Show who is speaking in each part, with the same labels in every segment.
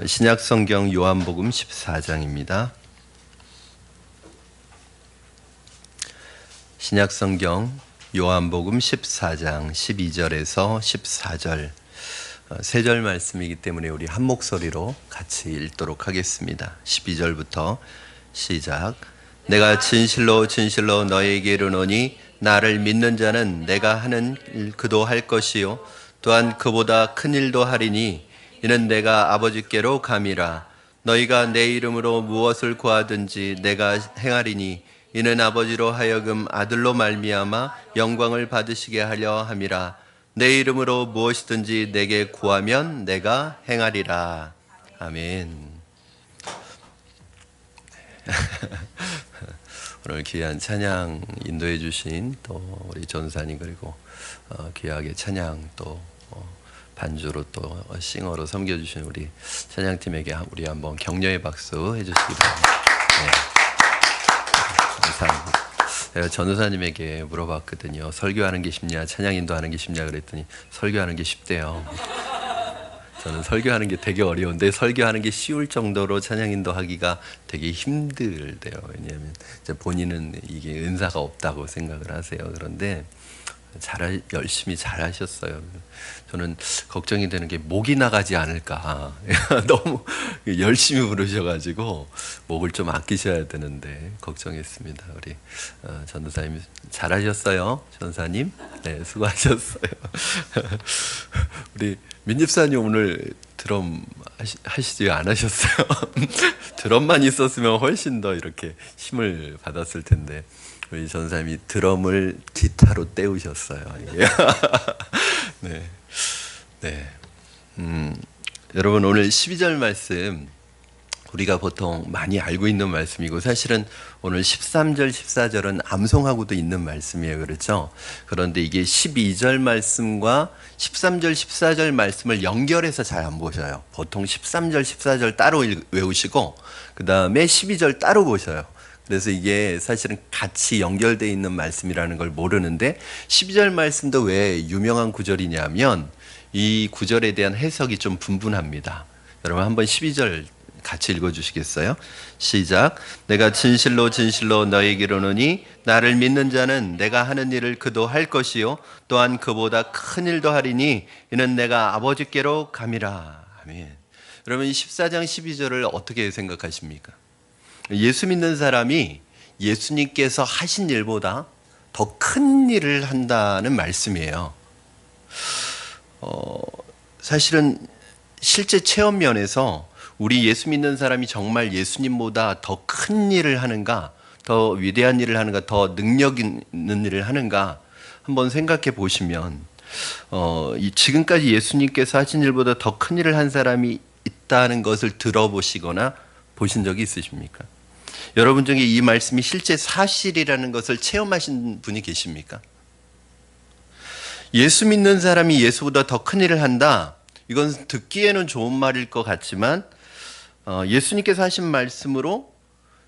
Speaker 1: 신약 성경 요한복음 14장입니다. 신약 성경 요한복음 14장 12절에서 14절 세 절 말씀이기 때문에 우리 한 목소리로 같이 읽도록 하겠습니다. 12절부터 시작. 내가 진실로 진실로 너희에게 이르노니 나를 믿는 자는 내가 하는 일 그도 할 것이요 또한 그보다 큰 일도 하리니 이는 내가 아버지께로 감이라. 너희가 내 이름으로 무엇을 구하든지 내가 행하리니 이는 아버지로 하여금 아들로 말미암아 영광을 받으시게 하려 함이라. 내 이름으로 무엇이든지 내게 구하면 내가 행하리라. 아멘. 오늘 귀한 찬양 인도해 주신 또 우리 전사님 그리고 귀하게 찬양 또 반주로 또 싱어로 섬겨주신 우리 찬양팀에게 우리 한번 격려의 박수 해주시기 바랍니다. 네. 감사합니다. 제가 전우사님에게 물어봤거든요. 설교하는 게 쉽냐 찬양 인도하는 게 쉽냐 그랬더니 설교하는 게 쉽대요. 저는 설교하는 게 되게 어려운데 설교하는 게 쉬울 정도로 찬양 인도하기가 되게 힘들대요. 왜냐하면 이제 본인은 이게 은사가 없다고 생각을 하세요. 그런데 열심히 잘하셨어요. 저는 걱정이 되는 게 목이 나가지 않을까. 너무 열심히 부르셔가지고 목을 좀 아끼셔야 되는데 걱정했습니다. 우리 전도사님 잘하셨어요. 전사님, 네 수고하셨어요. 우리 민집사님 오늘 드럼 하시지 않으셨어요? 드럼만 있었으면 훨씬 더 이렇게 힘을 받았을 텐데. 우리 전사님이 드럼을 기타로 때우셨어요. 네, 네. 여러분 오늘 12절 말씀 우리가 보통 많이 알고 있는 말씀이고 사실은 오늘 13절, 14절은 암송하고도 있는 말씀이에요. 그렇죠? 그런데 이게 12절 말씀과 13절, 14절 말씀을 연결해서 잘 안 보셔요. 보통 13절, 14절 따로 외우시고 그 다음에 12절 따로 보셔요. 그래서 이게 사실은 같이 연결되어 있는 말씀이라는 걸 모르는데 12절 말씀도 왜 유명한 구절이냐면 이 구절에 대한 해석이 좀 분분합니다. 여러분 한번 12절 같이 읽어주시겠어요? 시작. 내가 진실로 진실로 너희에게 이르노니 나를 믿는 자는 내가 하는 일을 그도 할 것이요 또한 그보다 큰 일도 하리니 이는 내가 아버지께로 감이라. 아멘. 여러분 14장 12절을 어떻게 생각하십니까? 예수 믿는 사람이 예수님께서 하신 일보다 더 큰 일을 한다는 말씀이에요. 사실은 실제 체험 면에서 우리 예수 믿는 사람이 정말 예수님보다 더 큰 일을 하는가, 더 위대한 일을 하는가, 더 능력 있는 일을 하는가 한번 생각해 보시면 지금까지 예수님께서 하신 일보다 더 큰 일을 한 사람이 있다는 것을 들어보시거나 보신 적이 있으십니까? 여러분 중에 이 말씀이 실제 사실이라는 것을 체험하신 분이 계십니까? 예수 믿는 사람이 예수보다 더 큰 일을 한다. 이건 듣기에는 좋은 말일 것 같지만 예수님께서 하신 말씀으로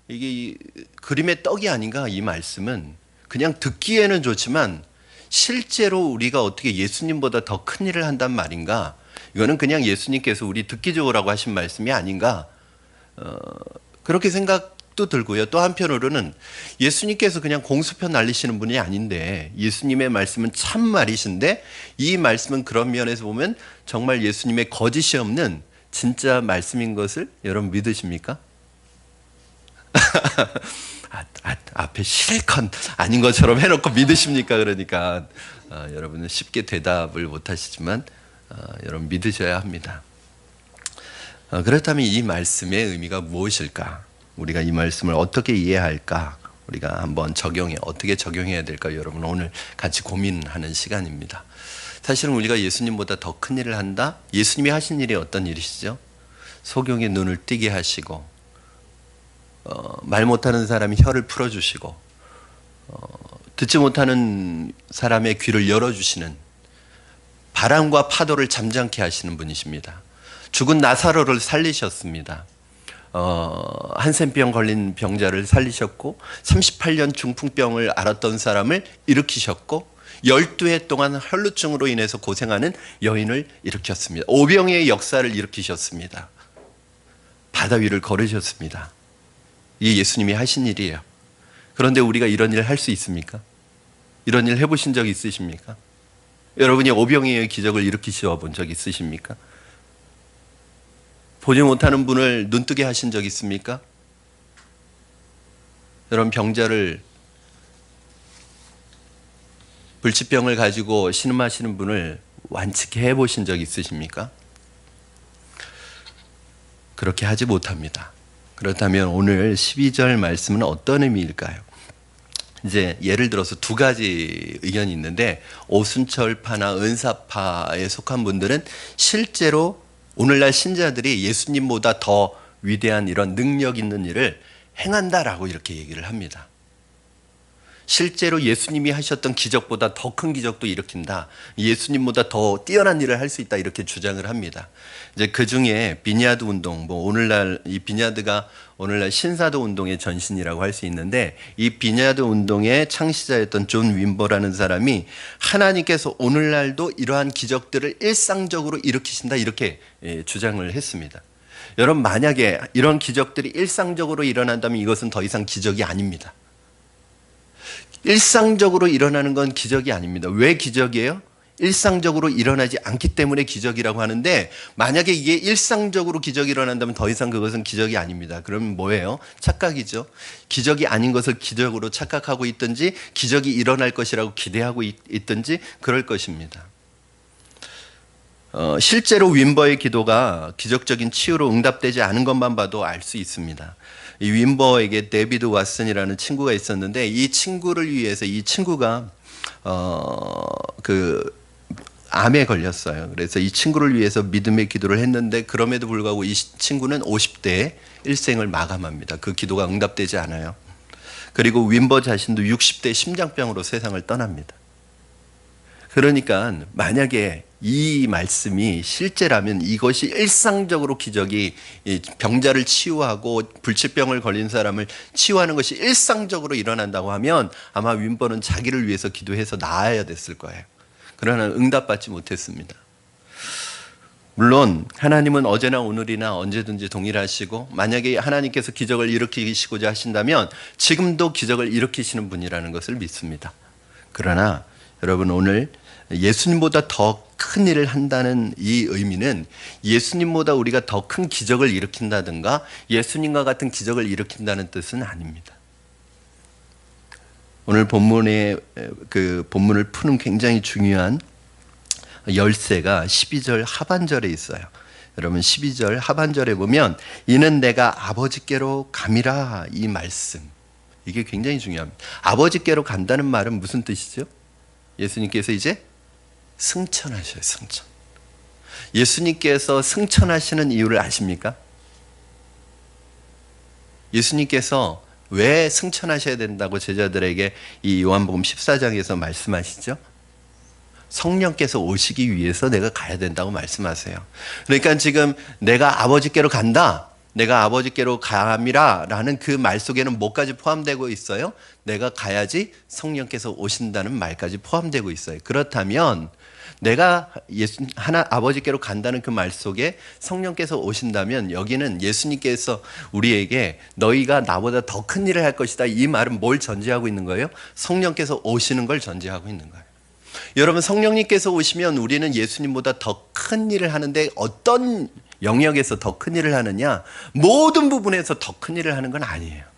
Speaker 1: 이게 그림의 떡이 아닌가. 이 말씀은 그냥 듣기에는 좋지만 실제로 우리가 어떻게 예수님보다 더 큰 일을 한단 말인가. 이거는 그냥 예수님께서 우리 듣기 좋으라고 하신 말씀이 아닌가. 그렇게 생각도 들고요. 또 한편으로는 예수님께서 그냥 공수표 날리시는 분이 아닌데 예수님의 말씀은 참말이신데 이 말씀은 그런 면에서 보면 정말 예수님의 거짓이 없는 진짜 말씀인 것을 여러분 믿으십니까? 앞에 실컷 아닌 것처럼 해놓고 믿으십니까? 그러니까 여러분은 쉽게 대답을 못하시지만 여러분 믿으셔야 합니다. 그렇다면 이 말씀의 의미가 무엇일까? 우리가 이 말씀을 어떻게 이해할까? 우리가 한번 어떻게 적용해야 될까? 여러분 오늘 같이 고민하는 시간입니다. 사실은 우리가 예수님보다 더 큰 일을 한다? 예수님이 하신 일이 어떤 일이시죠? 소경의 눈을 뜨게 하시고 말 못하는 사람이 혀를 풀어주시고 듣지 못하는 사람의 귀를 열어주시는 바람과 파도를 잠잠케 하시는 분이십니다. 죽은 나사로를 살리셨습니다. 한센병 걸린 병자를 살리셨고 38년 중풍병을 앓았던 사람을 일으키셨고 12해 동안 혈루증으로 인해서 고생하는 여인을 일으켰습니다. 오병이의 역사를 일으키셨습니다. 바다 위를 걸으셨습니다. 이게 예수님이 하신 일이에요. 그런데 우리가 이런 일을 할 수 있습니까? 이런 일 해보신 적 있으십니까? 여러분이 오병이어의 기적을 일으키시어 본 적 있으십니까? 보지 못하는 분을 눈뜨게 하신 적 있습니까? 여러분, 병자를, 불치병을 가지고 신음하시는 분을 완치해 보신 적 있으십니까? 그렇게 하지 못합니다. 그렇다면 오늘 12절 말씀은 어떤 의미일까요? 이제 예를 들어서 두 가지 의견이 있는데, 오순철파나 은사파에 속한 분들은 실제로 오늘날 신자들이 예수님보다 더 위대한 이런 능력 있는 일을 행한다라고 이렇게 얘기를 합니다. 실제로 예수님이 하셨던 기적보다 더 큰 기적도 일으킨다. 예수님보다 더 뛰어난 일을 할 수 있다. 이렇게 주장을 합니다. 이제 그 중에 비냐드 운동, 오늘날 이 비냐드가 오늘날 신사도 운동의 전신이라고 할 수 있는데, 이 비냐드 운동의 창시자였던 존 윈버라는 사람이 하나님께서 오늘날도 이러한 기적들을 일상적으로 일으키신다. 이렇게 주장을 했습니다. 여러분, 만약에 이런 기적들이 일상적으로 일어난다면 이것은 더 이상 기적이 아닙니다. 일상적으로 일어나는 건 기적이 아닙니다. 왜 기적이에요? 일상적으로 일어나지 않기 때문에 기적이라고 하는데, 만약에 이게 일상적으로 기적이 일어난다면 더 이상 그것은 기적이 아닙니다. 그러면 뭐예요? 착각이죠. 기적이 아닌 것을 기적으로 착각하고 있든지 기적이 일어날 것이라고 기대하고 있든지 그럴 것입니다. 실제로 윈버의 기도가 기적적인 치유로 응답되지 않은 것만 봐도 알 수 있습니다. 이 윈버에게 데비드 왓슨이라는 친구가 있었는데, 이 친구를 위해서 이 친구가 암에 걸렸어요. 그래서 이 친구를 위해서 믿음의 기도를 했는데, 그럼에도 불구하고 이 친구는 50대에 일생을 마감합니다. 그 기도가 응답되지 않아요. 그리고 윈버 자신도 60대 심장병으로 세상을 떠납니다. 그러니까 만약에 이 말씀이 실제라면, 이것이 일상적으로 기적이, 병자를 치유하고 불치병을 걸린 사람을 치유하는 것이 일상적으로 일어난다고 하면 아마 윈버는 자기를 위해서 기도해서 나아야 됐을 거예요. 그러나 응답받지 못했습니다. 물론 하나님은 어제나 오늘이나 언제든지 동일하시고, 만약에 하나님께서 기적을 일으키시고자 하신다면 지금도 기적을 일으키시는 분이라는 것을 믿습니다. 그러나 여러분, 오늘 예수님보다 더 큰 일을 한다는 이 의미는 예수님보다 우리가 더 큰 기적을 일으킨다든가 예수님과 같은 기적을 일으킨다는 뜻은 아닙니다. 오늘 본문의 본문을 푸는 굉장히 중요한 열쇠가 12절 하반절에 있어요. 여러분, 12절 하반절에 보면 이는 내가 아버지께로 감이라, 이 말씀, 이게 굉장히 중요합니다. 아버지께로 간다는 말은 무슨 뜻이죠? 예수님께서 이제 승천하셔요. 승천. 예수님께서 승천하시는 이유를 아십니까? 예수님께서 왜 승천하셔야 된다고 제자들에게 이 요한복음 14장에서 말씀하시죠? 성령께서 오시기 위해서 내가 가야 된다고 말씀하세요. 그러니까 지금 내가 아버지께로 간다, 내가 아버지께로 감이라 라는 그 말 속에는 뭐까지 포함되고 있어요? 내가 가야지 성령께서 오신다는 말까지 포함되고 있어요. 그렇다면 내가 아버지께로 간다는 그 말 속에 성령께서 오신다면, 여기는 예수님께서 우리에게 너희가 나보다 더 큰 일을 할 것이다, 이 말은 뭘 전제하고 있는 거예요? 성령께서 오시는 걸 전제하고 있는 거예요. 여러분, 성령님께서 오시면 우리는 예수님보다 더 큰 일을 하는데, 어떤 영역에서 더 큰 일을 하느냐? 모든 부분에서 더 큰 일을 하는 건 아니에요.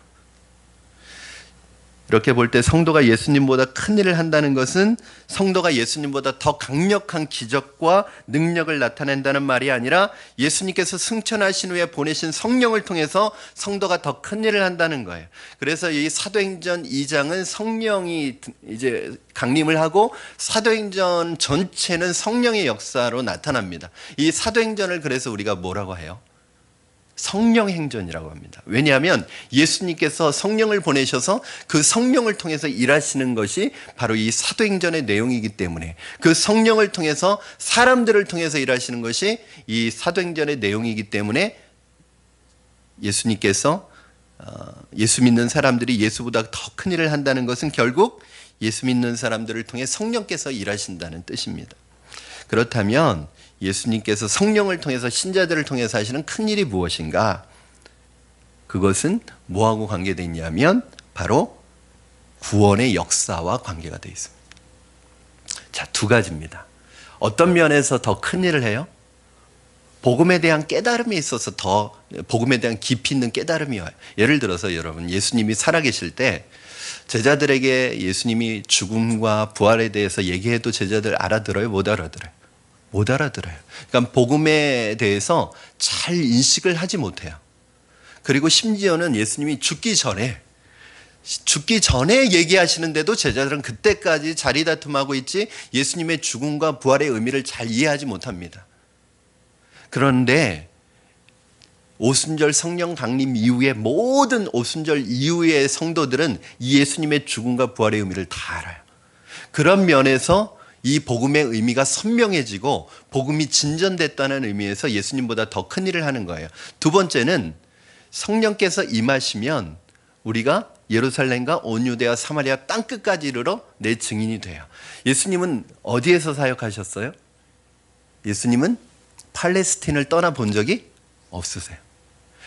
Speaker 1: 이렇게 볼 때 성도가 예수님보다 큰 일을 한다는 것은 성도가 예수님보다 더 강력한 기적과 능력을 나타낸다는 말이 아니라, 예수님께서 승천하신 후에 보내신 성령을 통해서 성도가 더 큰 일을 한다는 거예요. 그래서 이 사도행전 2장은 성령이 이제 강림을 하고, 사도행전 전체는 성령의 역사로 나타납니다. 이 사도행전을 그래서 우리가 뭐라고 해요? 성령행전이라고 합니다. 왜냐하면 예수님께서 성령을 보내셔서 그 성령을 통해서 일하시는 것이 바로 이 사도행전의 내용이기 때문에, 그 성령을 통해서 사람들을 통해서 일하시는 것이 이 사도행전의 내용이기 때문에, 예수님께서 예수 믿는 사람들이 예수보다 더 큰 일을 한다는 것은 결국 예수 믿는 사람들을 통해 성령께서 일하신다는 뜻입니다. 그렇다면 예수님께서 성령을 통해서 신자들을 통해서 하시는 큰 일이 무엇인가? 그것은 뭐하고 관계되어 있냐면 바로 구원의 역사와 관계가 되어 있습니다. 자, 두 가지입니다. 어떤 면에서 더 큰 일을 해요? 복음에 대한 깨달음에 있어서 더 복음에 대한 깊이 있는 깨달음이 와요. 예를 들어서 여러분, 예수님이 살아계실 때 제자들에게 예수님이 죽음과 부활에 대해서 얘기해도 제자들 알아들어요? 못 알아들어요? 못 알아들어요. 그러니까 복음에 대해서 잘 인식을 하지 못해요. 그리고 심지어는 예수님이 죽기 전에 얘기하시는데도 제자들은 그때까지 자리다툼하고 있지 예수님의 죽음과 부활의 의미를 잘 이해하지 못합니다. 그런데 오순절 성령 강림 이후에 모든 오순절 이후의 성도들은 이 예수님의 죽음과 부활의 의미를 다 알아요. 그런 면에서 이 복음의 의미가 선명해지고 복음이 진전됐다는 의미에서 예수님보다 더 큰 일을 하는 거예요. 두 번째는 성령께서 임하시면 우리가 예루살렘과 온 유대와 사마리아 땅끝까지 이르러 내 증인이 돼요. 예수님은 어디에서 사역하셨어요? 예수님은 팔레스틴을 떠나본 적이 없으세요.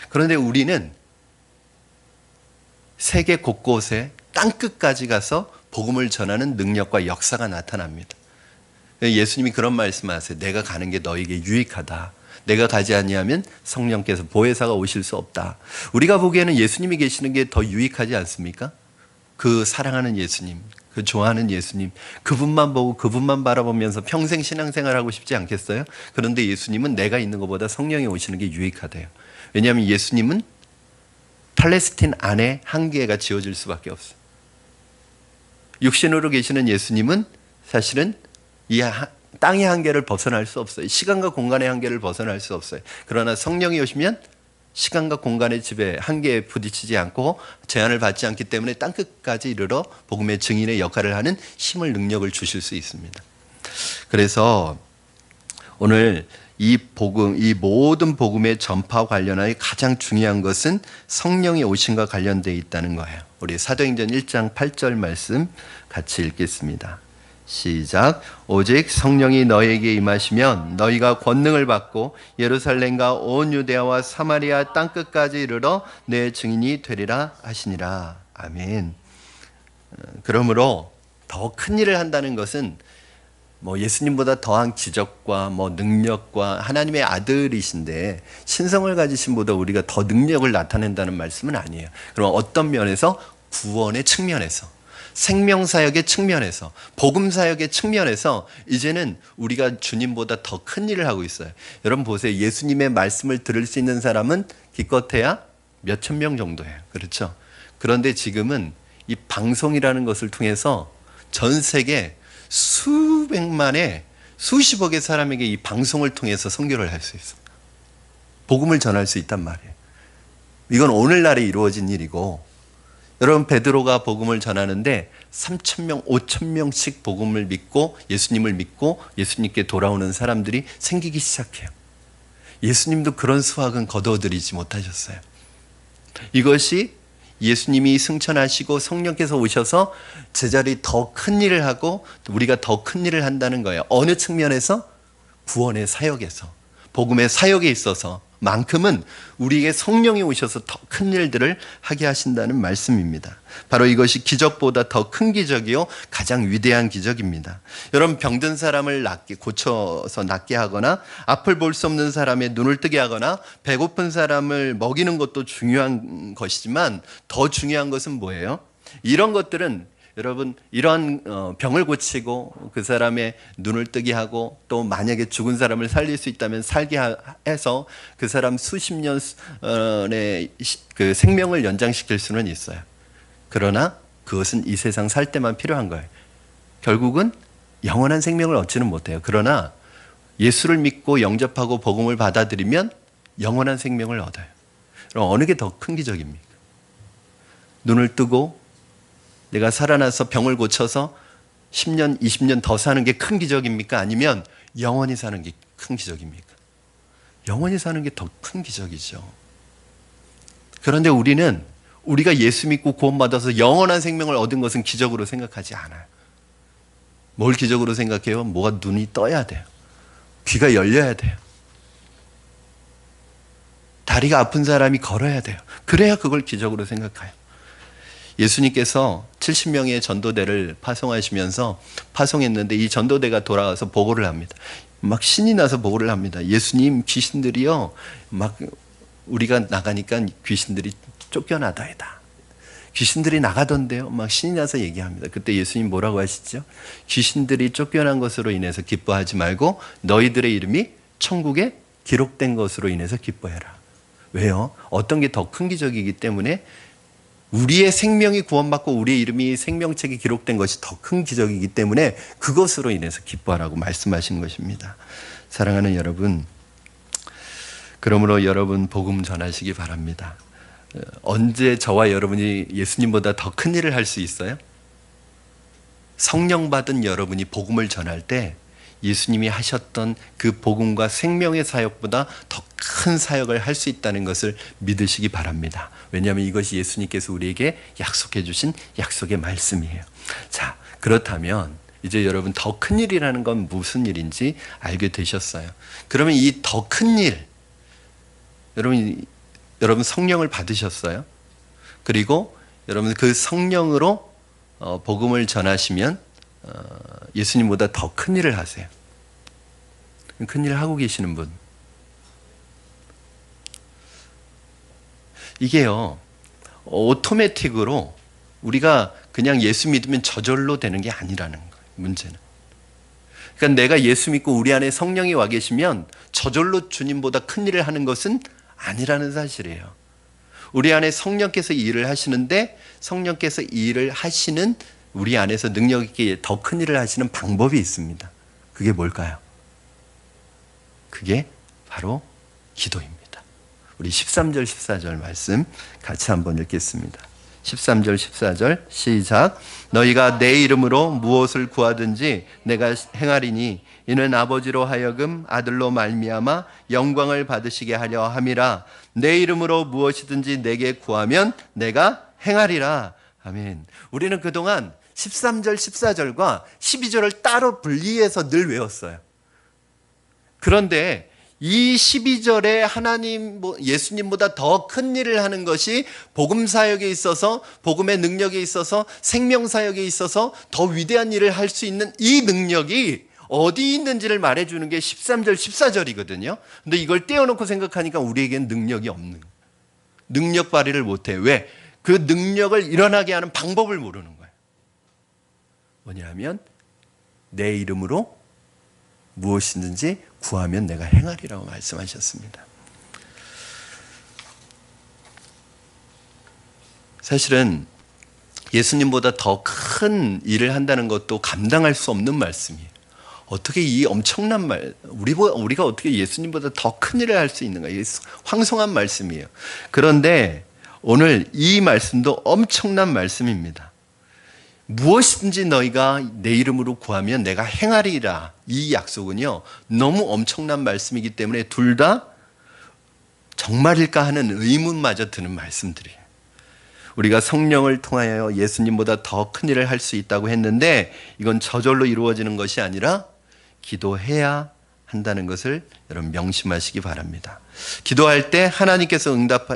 Speaker 1: 그런데 우리는 세계 곳곳에 땅끝까지 가서 복음을 전하는 능력과 역사가 나타납니다. 예수님이 그런 말씀하세요. 내가 가는 게 너에게 유익하다. 내가 가지 아니하면 성령께서 보혜사가 오실 수 없다. 우리가 보기에는 예수님이 계시는 게 더 유익하지 않습니까? 그 사랑하는 예수님, 그 좋아하는 예수님, 그분만 보고 그분만 바라보면서 평생 신앙생활하고 싶지 않겠어요? 그런데 예수님은 내가 있는 것보다 성령이 오시는 게 유익하대요. 왜냐하면 예수님은 팔레스틴 안에 한계가 지어질 수밖에 없어요. 육신으로 계시는 예수님은 사실은 이 땅의 한계를 벗어날 수 없어요. 시간과 공간의 한계를 벗어날 수 없어요. 그러나 성령이 오시면 시간과 공간의 지배, 한계에 부딪히지 않고 제한을 받지 않기 때문에 땅끝까지 이르러 복음의 증인의 역할을 하는 힘을, 능력을 주실 수 있습니다. 그래서 오늘 이 복음, 이 모든 복음의 전파와 관련하여 가장 중요한 것은 성령의 오심과 관련되어 있다는 거예요. 우리 사도행전 1장 8절 말씀 같이 읽겠습니다. 시작. 오직 성령이 너에게 임하시면 너희가 권능을 받고 예루살렘과 온 유대아와 사마리아 땅끝까지 이르러 내 증인이 되리라 하시니라. 아멘. 그러므로 더 큰 일을 한다는 것은 예수님보다 더한 기적과 능력과 하나님의 아들이신데 신성을 가지신 보다 우리가 더 능력을 나타낸다는 말씀은 아니에요. 그럼 어떤 면에서? 구원의 측면에서, 생명사역의 측면에서, 복음사역의 측면에서 이제는 우리가 주님보다 더 큰 일을 하고 있어요. 여러분 보세요. 예수님의 말씀을 들을 수 있는 사람은 기껏해야 몇천 명 정도예요. 그렇죠? 그런데 지금은 이 방송이라는 것을 통해서 전 세계 수백만의 수십억의 사람에게 이 방송을 통해서 선교를 할 수 있어요. 복음을 전할 수 있단 말이에요. 이건 오늘날에 이루어진 일이고, 여러분 베드로가 복음을 전하는데 3,000명, 5,000명씩 복음을 믿고 예수님을 믿고 예수님께 돌아오는 사람들이 생기기 시작해요. 예수님도 그런 수확은 거둬들이지 못하셨어요. 이것이 예수님이 승천하시고 성령께서 오셔서 제자들이 더 큰 일을 하고 우리가 더 큰 일을 한다는 거예요. 어느 측면에서? 구원의 사역에서, 복음의 사역에 있어서 만큼은 우리에게 성령이 오셔서 더 큰 일들을 하게 하신다는 말씀입니다. 바로 이것이 기적보다 더 큰 기적이요 가장 위대한 기적입니다. 여러분 병든 사람을 고쳐서 낫게 하거나 앞을 볼 수 없는 사람의 눈을 뜨게 하거나 배고픈 사람을 먹이는 것도 중요한 것이지만 더 중요한 것은 뭐예요? 이런 것들은 여러분 이런 병을 고치고 그 사람의 눈을 뜨게 하고 또 만약에 죽은 사람을 살릴 수 있다면 살게 해서 그 사람 수십 년의 그 생명을 연장시킬 수는 있어요. 그러나 그것은 이 세상 살 때만 필요한 거예요. 결국은 영원한 생명을 얻지는 못해요. 그러나 예수를 믿고 영접하고 복음을 받아들이면 영원한 생명을 얻어요. 그럼 어느 게 더 큰 기적입니까? 눈을 뜨고 내가 살아나서 병을 고쳐서 10년, 20년 더 사는 게 큰 기적입니까? 아니면 영원히 사는 게 큰 기적입니까? 영원히 사는 게 더 큰 기적이죠. 그런데 우리는 우리가 예수 믿고 구원받아서 영원한 생명을 얻은 것은 기적으로 생각하지 않아요. 뭘 기적으로 생각해요? 뭐가 눈이 떠야 돼요. 귀가 열려야 돼요. 다리가 아픈 사람이 걸어야 돼요. 그래야 그걸 기적으로 생각해요. 예수님께서 70명의 전도대를 파송하시면서 파송했는데 이 전도대가 돌아와서 보고를 합니다. 막 신이 나서 보고를 합니다. 예수님, 귀신들이요, 막 우리가 나가니까 귀신들이 쫓겨나다이다. 귀신들이 나가던데요. 막 신이 나서 얘기합니다. 그때 예수님 뭐라고 하시죠? 귀신들이 쫓겨난 것으로 인해서 기뻐하지 말고 너희들의 이름이 천국에 기록된 것으로 인해서 기뻐해라. 왜요? 어떤 게 더 큰 기적이기 때문에 우리의 생명이 구원받고 우리의 이름이 생명책에 기록된 것이 더 큰 기적이기 때문에 그것으로 인해서 기뻐하라고 말씀하신 것입니다. 사랑하는 여러분, 그러므로 여러분 복음 전하시기 바랍니다. 언제 저와 여러분이 예수님보다 더 큰 일을 할 수 있어요? 성령 받은 여러분이 복음을 전할 때 예수님이 하셨던 그 복음과 생명의 사역보다 더 큰 사역을 할 수 있다는 것을 믿으시기 바랍니다. 왜냐하면 이것이 예수님께서 우리에게 약속해 주신 약속의 말씀이에요. 자, 그렇다면 이제 여러분 더 큰 일이라는 건 무슨 일인지 알게 되셨어요. 그러면 이 더 큰 일, 여러분 성령을 받으셨어요? 그리고 여러분 그 성령으로 복음을 전하시면 예수님보다 더 큰 일을 하세요. 큰 일을 하고 계시는 분. 이게요, 오토매틱으로 우리가 그냥 예수 믿으면 저절로 되는 게 아니라는 거예요, 문제는. 그러니까 내가 예수 믿고 우리 안에 성령이 와 계시면 저절로 주님보다 큰 일을 하는 것은 아니라는 사실이에요. 우리 안에 성령께서 이 일을 하시는데 성령께서 이 일을 하시는 우리 안에서 능력 있게 더 큰 일을 하시는 방법이 있습니다. 그게 뭘까요? 그게 바로 기도입니다. 우리 13절 14절 말씀 같이 한번 읽겠습니다. 13절 14절 시작. 너희가 내 이름으로 무엇을 구하든지 내가 행하리니 이는 아버지로 하여금 아들로 말미암아 영광을 받으시게 하려 함이라. 내 이름으로 무엇이든지 내게 구하면 내가 행하리라. 아멘. 우리는 그동안 13절 14절과 12절을 따로 분리해서 늘 외웠어요. 그런데 이 12절에 하나님, 예수님보다 더 큰 일을 하는 것이 복음 사역에 있어서, 복음의 능력에 있어서, 생명 사역에 있어서 더 위대한 일을 할 수 있는 이 능력이 어디 있는지를 말해주는 게 13절, 14절이거든요. 근데 이걸 떼어놓고 생각하니까 우리에겐 능력이 없는, 능력 발휘를 못해. 왜? 그 능력을 일어나게 하는 방법을 모르는 거예요. 뭐냐면 내 이름으로 무엇이든지 구하면 내가 행하리라고 말씀하셨습니다. 사실은 예수님보다 더 큰 일을 한다는 것도 감당할 수 없는 말씀이에요. 어떻게 이 엄청난 우리가 어떻게 예수님보다 더 큰 일을 할 수 있는가? 이게 황송한 말씀이에요. 그런데 오늘 이 말씀도 엄청난 말씀입니다. 무엇이든지 너희가 내 이름으로 구하면 내가 행하리라. 이 약속은요, 너무 엄청난 말씀이기 때문에 둘 다 정말일까 하는 의문마저 드는 말씀들이에요. 우리가 성령을 통하여 예수님보다 더 큰 일을 할 수 있다고 했는데 이건 저절로 이루어지는 것이 아니라 기도해야 한다는 것을 여러분 명심하시기 바랍니다. 기도할 때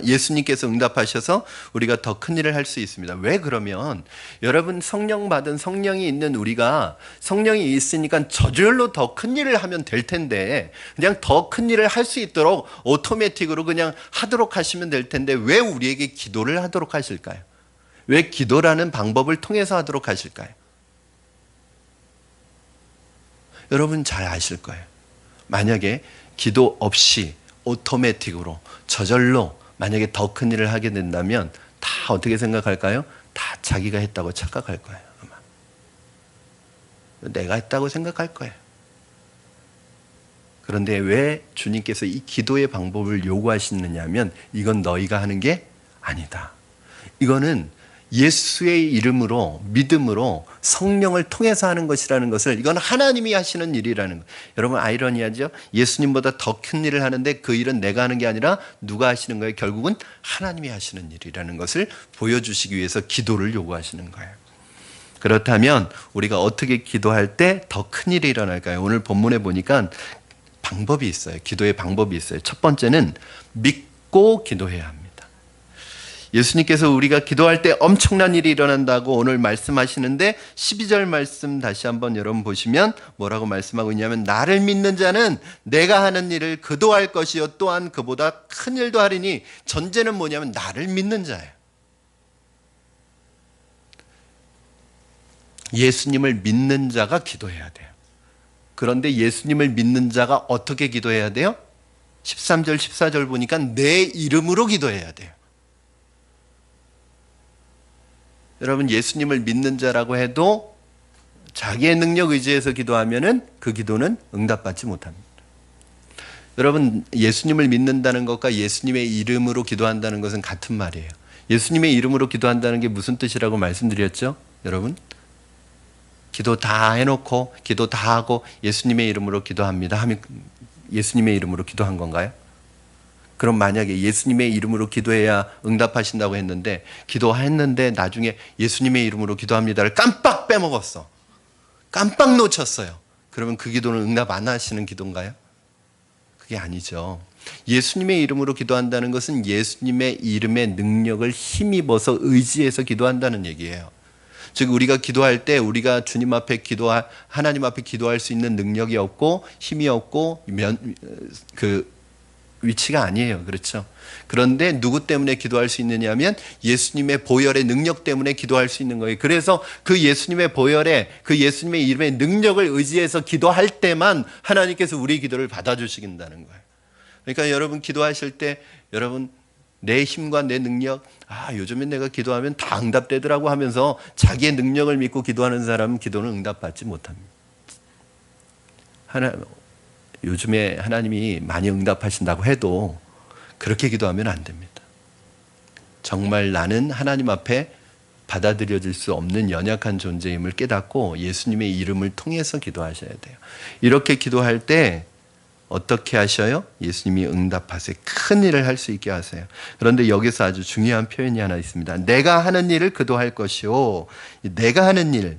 Speaker 1: 예수님께서 응답하셔서 우리가 더 큰 일을 할 수 있습니다. 왜 그러면 여러분 성령 받은 성령이 있는 우리가 성령이 있으니까 저절로 더 큰 일을 하면 될 텐데 그냥 더 큰 일을 할 수 있도록 오토매틱으로 그냥 하도록 하시면 될 텐데 왜 우리에게 기도를 하도록 하실까요? 왜 기도라는 방법을 통해서 하도록 하실까요? 여러분 잘 아실 거예요. 만약에 기도 없이 오토매틱으로 저절로 만약에 더 큰 일을 하게 된다면 다 어떻게 생각할까요? 다 자기가 했다고 착각할 거예요. 아마. 내가 했다고 생각할 거예요. 그런데 왜 주님께서 이 기도의 방법을 요구하시느냐 하면 이건 너희가 하는 게 아니다. 이거는 예수의 이름으로 믿음으로 성령을 통해서 하는 것이라는 것을 이건 하나님이 하시는 일이라는 것. 여러분 아이러니하죠? 예수님보다 더 큰 일을 하는데 그 일은 내가 하는 게 아니라 누가 하시는 거예요? 결국은 하나님이 하시는 일이라는 것을 보여주시기 위해서 기도를 요구하시는 거예요. 그렇다면 우리가 어떻게 기도할 때 더 큰 일이 일어날까요? 오늘 본문에 보니까 방법이 있어요. 기도의 방법이 있어요. 첫 번째는 듣고 기도해야 합니다. 예수님께서 우리가 기도할 때 엄청난 일이 일어난다고 오늘 말씀하시는데 12절 말씀 다시 한번 여러분 보시면 뭐라고 말씀하고 있냐면 나를 믿는 자는 내가 하는 일을 그도 할 것이요 또한 그보다 큰 일도 하리니 전제는 뭐냐면 나를 믿는 자예요. 예수님을 믿는 자가 기도해야 돼요. 그런데 예수님을 믿는 자가 어떻게 기도해야 돼요? 13절 14절 보니까 내 이름으로 기도해야 돼요. 여러분 예수님을 믿는 자라고 해도 자기의 능력 의지에서 기도하면은 그 기도는 응답받지 못합니다. 여러분 예수님을 믿는다는 것과 예수님의 이름으로 기도한다는 것은 같은 말이에요. 예수님의 이름으로 기도한다는 게 무슨 뜻이라고 말씀드렸죠? 여러분 기도 다 해놓고 기도 다 하고 예수님의 이름으로 기도합니다 하면 예수님의 이름으로 기도한 건가요? 그럼 만약에 예수님의 이름으로 기도해야 응답하신다고 했는데 기도했는데 나중에 예수님의 이름으로 기도합니다를 깜빡 빼먹었어. 깜빡 놓쳤어요. 그러면 그 기도는 응답 안 하시는 기도인가요? 그게 아니죠. 예수님의 이름으로 기도한다는 것은 예수님의 이름의 능력을 힘입어서 의지해서 기도한다는 얘기예요. 즉 우리가 기도할 때 우리가 주님 앞에 하나님 앞에 기도할 수 있는 능력이 없고 힘이 없고 그 위치가 아니에요. 그렇죠? 그런데 누구 때문에 기도할 수 있느냐 하면 예수님의 보혈의 능력 때문에 기도할 수 있는 거예요. 그래서 그 예수님의 보혈에 그 예수님의 이름의 능력을 의지해서 기도할 때만 하나님께서 우리 기도를 받아주시긴다는 거예요. 그러니까 여러분 기도하실 때 여러분 내 힘과 내 능력 요즘에 내가 기도하면 다 응답되더라고 하면서 자기의 능력을 믿고 기도하는 사람은 기도는 응답받지 못합니다. 요즘에 하나님이 많이 응답하신다고 해도 그렇게 기도하면 안 됩니다. 정말 나는 하나님 앞에 받아들여질 수 없는 연약한 존재임을 깨닫고 예수님의 이름을 통해서 기도하셔야 돼요. 이렇게 기도할 때 어떻게 하셔요? 예수님이 응답하세요. 큰 일을 할 수 있게 하세요. 그런데 여기서 아주 중요한 표현이 하나 있습니다. 내가 하는 일을 그도 할 것이요. 내가 하는 일.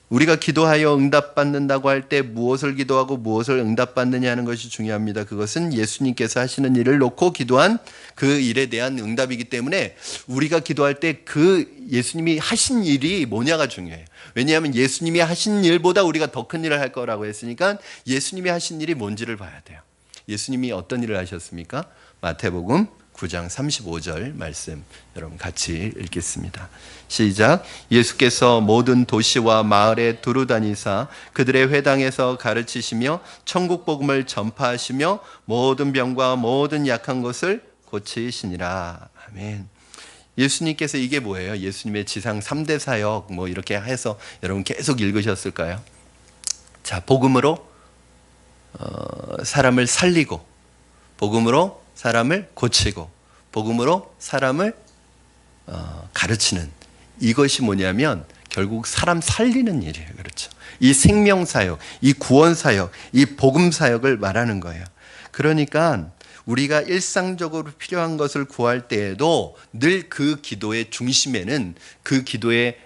Speaker 1: 우리가 기도하여 응답받는다고 할 때 무엇을 기도하고 무엇을 응답받느냐 하는 것이 중요합니다. 그것은 예수님께서 하시는 일을 놓고 기도한 그 일에 대한 응답이기 때문에 우리가 기도할 때 그 예수님이 하신 일이 뭐냐가 중요해요. 왜냐하면 예수님이 하신 일보다 우리가 더 큰 일을 할 거라고 했으니까 예수님이 하신 일이 뭔지를 봐야 돼요. 예수님이 어떤 일을 하셨습니까? 마태복음 9장 35절 말씀 여러분 같이 읽겠습니다. 시작. 예수께서 모든 도시와 마을에 두루 다니사 그들의 회당에서 가르치시며 천국 복음을 전파하시며 모든 병과 모든 약한 것을 고치시니라. 아멘. 예수님께서 이게 뭐예요? 예수님의 지상 3대 사역 이렇게 해서 여러분 계속 읽으셨을까요? 자, 복음으로 사람을 살리고 복음으로 사람을 고치고 복음으로 사람을 가르치는 이것이 뭐냐면 결국 사람 살리는 일이에요. 그렇죠? 이 생명사역, 이 구원사역, 이 복음사역을 말하는 거예요. 그러니까 우리가 일상적으로 필요한 것을 구할 때에도 늘 그 기도의 중심에는 그 기도의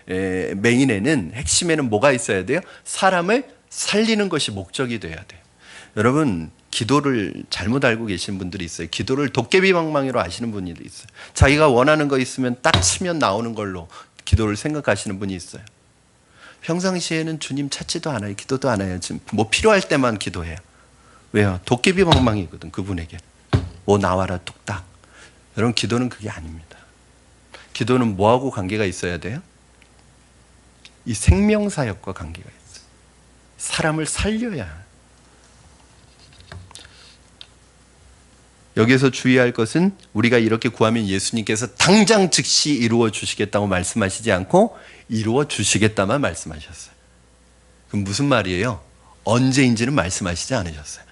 Speaker 1: 메인에는 핵심에는 뭐가 있어야 돼요? 사람을 살리는 것이 목적이 돼야 돼요. 여러분 기도를 잘못 알고 계신 분들이 있어요. 기도를 도깨비방망이로 아시는 분들이 있어요. 자기가 원하는 거 있으면 딱 치면 나오는 걸로 기도를 생각하시는 분이 있어요. 평상시에는 주님 찾지도 않아요. 기도도 안 해요. 지금 뭐 필요할 때만 기도해요. 왜요? 도깨비방망이거든 그분에게. 뭐 나와라 뚝딱. 여러분 기도는 그게 아닙니다. 기도는 뭐하고 관계가 있어야 돼요? 이 생명사역과 관계가 있어요. 사람을 살려야 해요. 여기서 주의할 것은 우리가 이렇게 구하면 예수님께서 당장 즉시 이루어 주시겠다고 말씀하시지 않고 이루어 주시겠다만 말씀하셨어요. 그럼 무슨 말이에요? 언제인지는 말씀하시지 않으셨어요.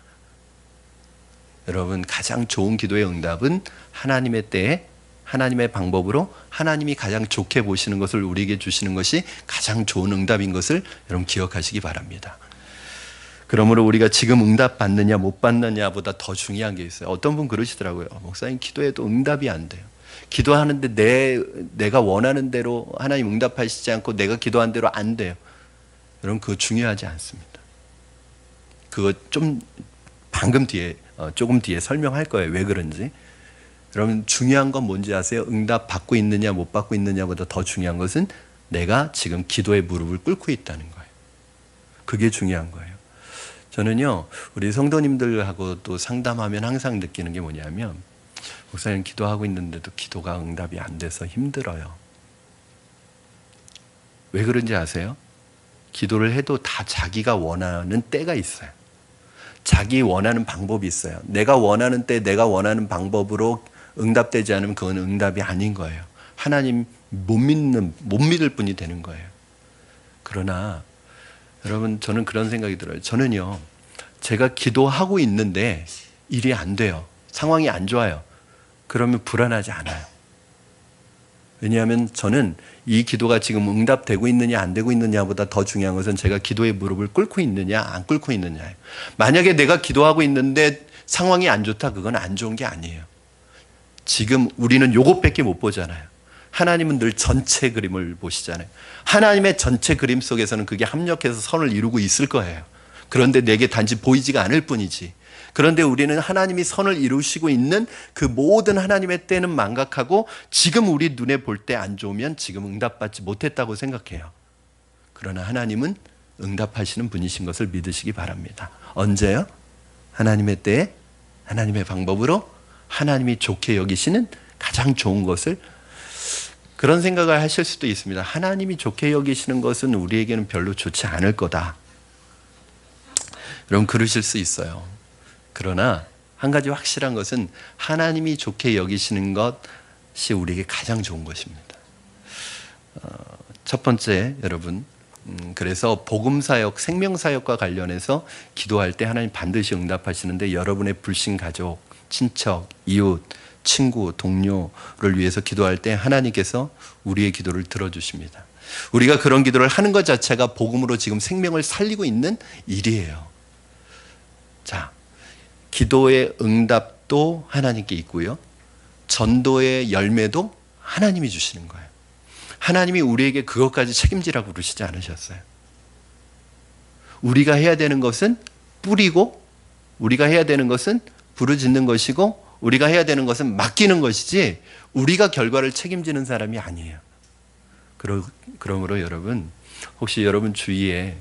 Speaker 1: 여러분 가장 좋은 기도의 응답은 하나님의 때에 하나님의 방법으로 하나님이 가장 좋게 보시는 것을 우리에게 주시는 것이 가장 좋은 응답인 것을 여러분 기억하시기 바랍니다. 그러므로 우리가 지금 응답 받느냐 못 받느냐보다 더 중요한 게 있어요. 어떤 분 그러시더라고요. 목사님 기도해도 응답이 안 돼요. 기도하는데 내가 원하는 대로 하나님 응답하시지 않고 내가 기도한 대로 안 돼요. 여러분 그거 중요하지 않습니다. 그거 좀 방금 뒤에 조금 뒤에 설명할 거예요. 왜 그런지. 여러분 중요한 건 뭔지 아세요? 응답 받고 있느냐 못 받고 있느냐보다 더 중요한 것은 내가 지금 기도의 무릎을 꿇고 있다는 거예요. 그게 중요한 거예요. 저는요, 우리 성도님들하고 또 상담하면 항상 느끼는 게 뭐냐면, 목사님 기도하고 있는데도 기도가 응답이 안 돼서 힘들어요. 왜 그런지 아세요? 기도를 해도 다 자기가 원하는 때가 있어요. 자기 원하는 방법이 있어요. 내가 원하는 때 내가 원하는 방법으로 응답되지 않으면 그건 응답이 아닌 거예요. 하나님 못 믿을 뿐이 되는 거예요. 그러나 여러분, 저는 그런 생각이 들어요. 저는요, 제가 기도하고 있는데 일이 안 돼요. 상황이 안 좋아요. 그러면 불안하지 않아요. 왜냐하면 저는 이 기도가 지금 응답되고 있느냐 안 되고 있느냐보다 더 중요한 것은 제가 기도의 무릎을 꿇고 있느냐 안 꿇고 있느냐예요. 만약에 내가 기도하고 있는데 상황이 안 좋다, 그건 안 좋은 게 아니에요. 지금 우리는 요것밖에 못 보잖아요. 하나님은 늘 전체 그림을 보시잖아요. 하나님의 전체 그림 속에서는 그게 합력해서 선을 이루고 있을 거예요. 그런데 내게 단지 보이지가 않을 뿐이지. 그런데 우리는 하나님이 선을 이루시고 있는 그 모든 하나님의 때는 망각하고 지금 우리 눈에 볼 때 안 좋으면 지금 응답받지 못했다고 생각해요. 그러나 하나님은 응답하시는 분이신 것을 믿으시기 바랍니다. 언제요? 하나님의 때에 하나님의 방법으로 하나님이 좋게 여기시는 가장 좋은 것을, 그런 생각을 하실 수도 있습니다. 하나님이 좋게 여기시는 것은 우리에게는 별로 좋지 않을 거다. 여러분 그러실 수 있어요. 그러나 한 가지 확실한 것은 하나님이 좋게 여기시는 것이 우리에게 가장 좋은 것입니다. 첫 번째, 여러분, 그래서 복음사역, 생명사역과 관련해서 기도할 때 하나님 반드시 응답하시는데, 여러분의 불신 가족, 친척, 이웃, 친구, 동료를 위해서 기도할 때 하나님께서 우리의 기도를 들어주십니다. 우리가 그런 기도를 하는 것 자체가 복음으로 지금 생명을 살리고 있는 일이에요. 자, 기도의 응답도 하나님께 있고요, 전도의 열매도 하나님이 주시는 거예요. 하나님이 우리에게 그것까지 책임지라고 그러시지 않으셨어요. 우리가 해야 되는 것은 뿌리고, 우리가 해야 되는 것은 부르짖는 것이고, 우리가 해야 되는 것은 맡기는 것이지 우리가 결과를 책임지는 사람이 아니에요. 그러므로 여러분, 혹시 여러분 주위에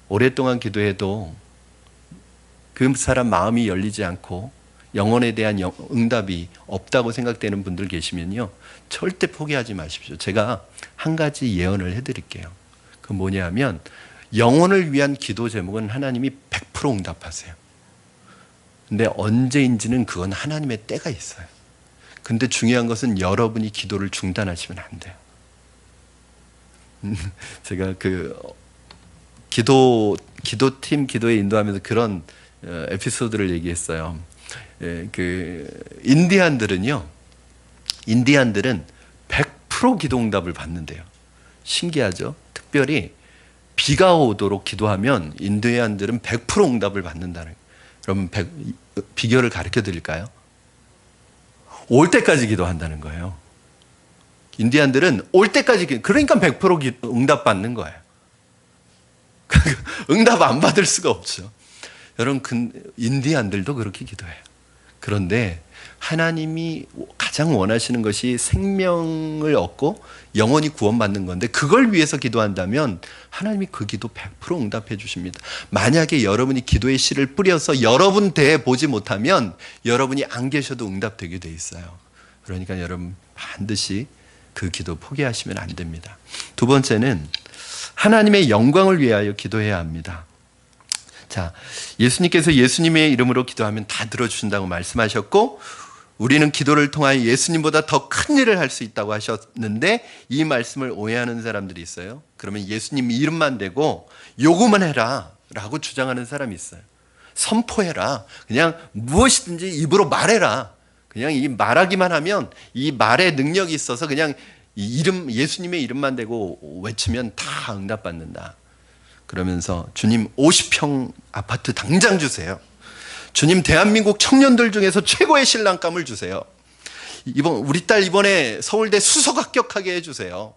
Speaker 1: 오랫동안 기도해도 그 사람 마음이 열리지 않고 영혼에 대한 응답이 없다고 생각되는 분들 계시면요, 절대 포기하지 마십시오. 제가 한 가지 예언을 해드릴게요. 그 뭐냐면, 영혼을 위한 기도 제목은 하나님이 100% 응답하세요. 근데 언제인지는 그건 하나님의 때가 있어요. 근데 중요한 것은 여러분이 기도를 중단하시면 안 돼요. 제가 그 기도팀 기도에 인도하면서 그런 에피소드를 얘기했어요. 그 인디안들은 100% 기도 응답을 받는데요. 신기하죠? 특별히 비가 오도록 기도하면 인디안들은 100% 응답을 받는다는 거예요. 여러분, 비결을 가르쳐 드릴까요? 올 때까지 기도한다는 거예요. 인디안들은 올 때까지 그러니까 100% 응답 받는 거예요. 응답 안 받을 수가 없죠. 여러분, 인디안들도 그렇게 기도해요. 그런데 하나님이 가장 원하시는 것이 생명을 얻고 영원히 구원받는 건데, 그걸 위해서 기도한다면 하나님이 그 기도 100% 응답해 주십니다. 만약에 여러분이 기도의 씨를 뿌려서 여러분 대에 보지 못하면 여러분이 안 계셔도 응답되게 돼 있어요. 그러니까 여러분 반드시 그 기도 포기하시면 안 됩니다. 두 번째는 하나님의 영광을 위하여 기도해야 합니다. 자, 예수님께서 예수님의 이름으로 기도하면 다 들어주신다고 말씀하셨고, 우리는 기도를 통하여 예수님보다 더 큰 일을 할 수 있다고 하셨는데, 이 말씀을 오해하는 사람들이 있어요. 그러면 예수님 이름만 대고 요구만 해라 라고 주장하는 사람이 있어요. 선포해라, 그냥 무엇이든지 입으로 말해라, 그냥 이 말하기만 하면 이 말의 능력이 있어서 그냥 예수님의 이름만 대고 외치면 다 응답받는다. 그러면서 주님 50평 아파트 당장 주세요. 주님 대한민국 청년들 중에서 최고의 신랑감을 주세요. 우리 딸 이번에 서울대 수석 합격하게 해주세요.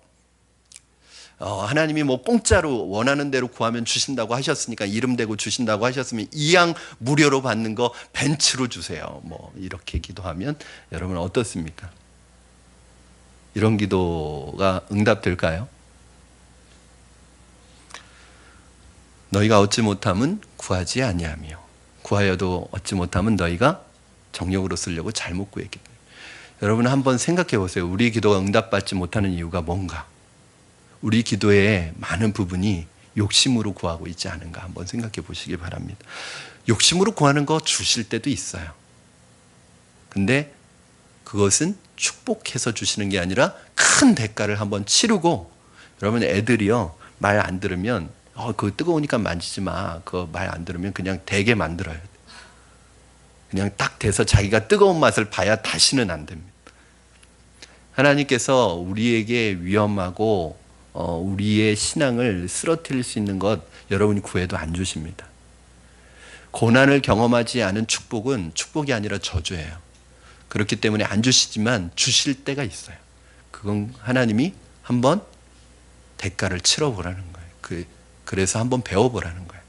Speaker 1: 하나님이 뭐 공짜로 원하는 대로 구하면 주신다고 하셨으니까 이름 대고 주신다고 하셨으면 이양 무료로 받는 거 벤츠로 주세요. 뭐 이렇게 기도하면 여러분 어떻습니까? 이런 기도가 응답될까요? 너희가 얻지 못함은 구하지 아니하며 구하여도 얻지 못함은 너희가 정욕으로 쓰려고 잘못 구했기 때문에. 여러분 한번 생각해 보세요. 우리 기도가 응답받지 못하는 이유가 뭔가? 우리 기도의 많은 부분이 욕심으로 구하고 있지 않은가 한번 생각해 보시기 바랍니다. 욕심으로 구하는 거 주실 때도 있어요. 근데 그것은 축복해서 주시는 게 아니라 큰 대가를 한번 치르고, 여러분 애들이요 말 안 들으면 그거 뜨거우니까 만지지 마. 그거 말 안 들으면 그냥 되게 만들어요. 그냥 딱 돼서 자기가 뜨거운 맛을 봐야 다시는 안 됩니다. 하나님께서 우리에게 위험하고 우리의 신앙을 쓰러뜨릴 수 있는 것 여러분이 구해도 안 주십니다. 고난을 경험하지 않은 축복은 축복이 아니라 저주예요. 그렇기 때문에 안 주시지만 주실 때가 있어요. 그건 하나님이 한번 대가를 치러보라는 거예요. 그래서 한번 배워보라는 거예요.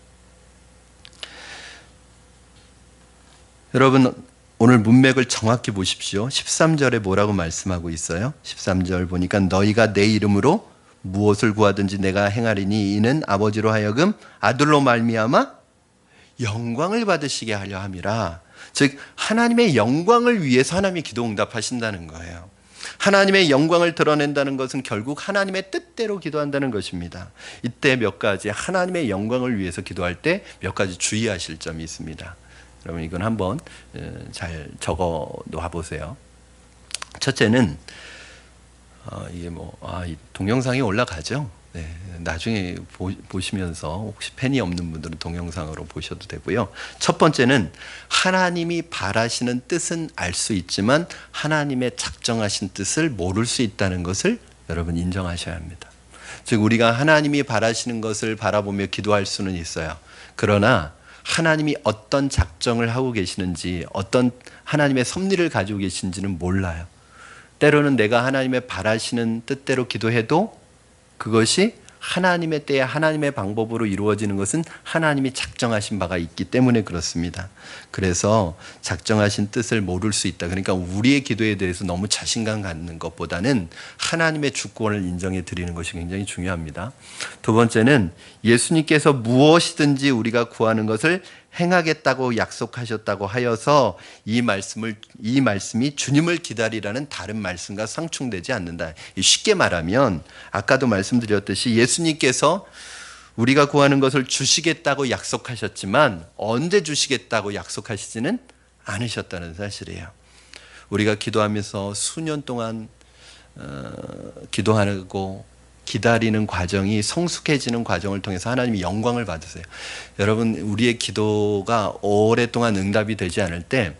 Speaker 1: 여러분 오늘 문맥을 정확히 보십시오. 13절에 뭐라고 말씀하고 있어요? 13절 보니까 너희가 내 이름으로 무엇을 구하든지 내가 행하리니 이는 아버지로 하여금 아들로 말미암아 영광을 받으시게 하려 함이라. 즉 하나님의 영광을 위해서 하나님이 기도 응답하신다는 거예요. 하나님의 영광을 드러낸다는 것은 결국 하나님의 뜻대로 기도한다는 것입니다. 이때 몇 가지 하나님의 영광을 위해서 기도할 때 몇 가지 주의하실 점이 있습니다. 여러분 이건 한번 잘 적어 놓아 보세요. 첫째는 이게 이 동영상이 올라가죠. 네, 나중에 보시면서 혹시 팬이 없는 분들은 동영상으로 보셔도 되고요. 첫 번째는 하나님이 바라시는 뜻은 알 수 있지만 하나님의 작정하신 뜻을 모를 수 있다는 것을 여러분 인정하셔야 합니다. 즉 우리가 하나님이 바라시는 것을 바라보며 기도할 수는 있어요. 그러나 하나님이 어떤 작정을 하고 계시는지, 어떤 하나님의 섭리를 가지고 계신지는 몰라요. 때로는 내가 하나님의 바라시는 뜻대로 기도해도 그것이 하나님의 때에 하나님의 방법으로 이루어지는 것은 하나님이 작정하신 바가 있기 때문에 그렇습니다. 그래서 작정하신 뜻을 모를 수 있다. 그러니까 우리의 기도에 대해서 너무 자신감 갖는 것보다는 하나님의 주권을 인정해 드리는 것이 굉장히 중요합니다. 두 번째는 예수님께서 무엇이든지 우리가 구하는 것을 행하겠다고 약속하셨다고 하여서 이 말씀이 주님을 기다리라는 다른 말씀과 상충되지 않는다. 쉽게 말하면 아까도 말씀드렸듯이 예수님께서 우리가 구하는 것을 주시겠다고 약속하셨지만 언제 주시겠다고 약속하시지는 않으셨다는 사실이에요. 우리가 기도하면서 수년 동안 기도하고 기다리는 과정이 성숙해지는 과정을 통해서 하나님이 영광을 받으세요. 여러분 우리의 기도가 오랫동안 응답이 되지 않을 때